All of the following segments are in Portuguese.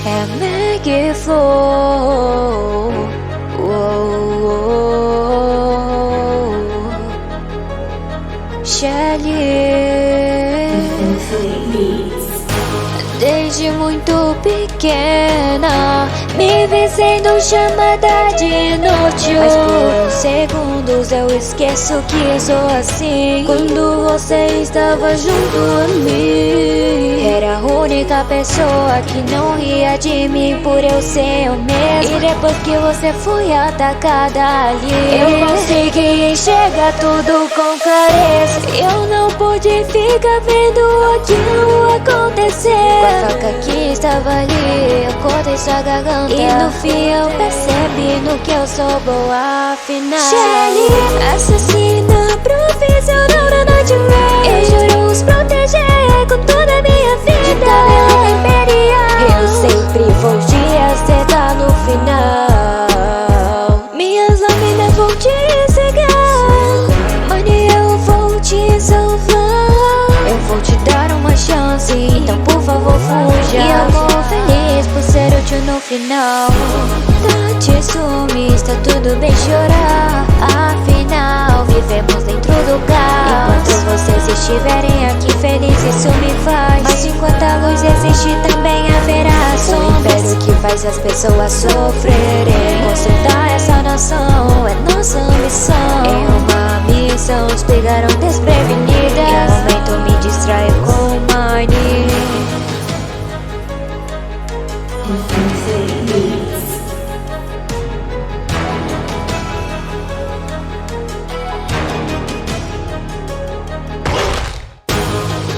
é Meg Flow. Desde muito pequena me vi sendo chamada de inútil, mas por uns segundos eu esqueço que eu sou assim. Quando você estava junto a mim, era a única pessoa que não ria de mim por eu ser eu mesma. E depois que você foi atacada ali, eu consegui enxergar tudo com clareza. Eu não pude ficar vendo aquilo acontecer. Com a faca que estava ali, eu cortei sua garganta, e no fim eu percebi no que eu sou boa afinal. Shelly, assassina profissional da Night Rain. Eu juro os proteger com toda a minha vida. De tabela imperial, eu sempre vou te acertar no final. Minhas lâminas vão te cegar, mãe, eu vou te salvar. Eu vou te dar uma chance, então por favor fuja. E eu vou feliz por ser útil no final. Tá te sumis, tá tudo bem chorar. Afinal, vivemos dentro do caos. Enquanto vocês estiverem aqui felizes, isso me faz. Mas enquanto a luz existe, também haverá sombras. O império que faz as pessoas sofrerem. Consertar essa nação é nossa missão. Em uma missão, os pegaram desprevenidas. Em um momento me distraio com o Mine.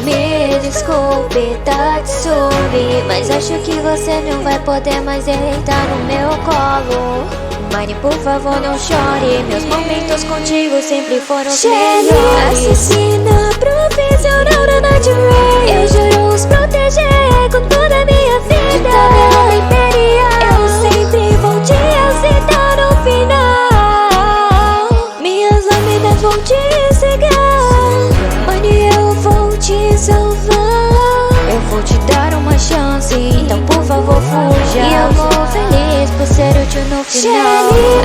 Me desculpe, Tatsumi, mas acho que você não vai poder mais deitar no meu colo. Mine, por favor, não chore. Meus momentos contigo sempre foram os melhores. Assassina profissional da Night Rain. Eu juro os proteger com toda a minha vida. De tabela imperial, eu sempre vou te aceitar no final. Minhas lâminas vão te cegar, mãe, eu vou te salvar. Eu vou te dar uma chance, então por favor fuja. E eu vou feliz por ser útil no final. Shelly,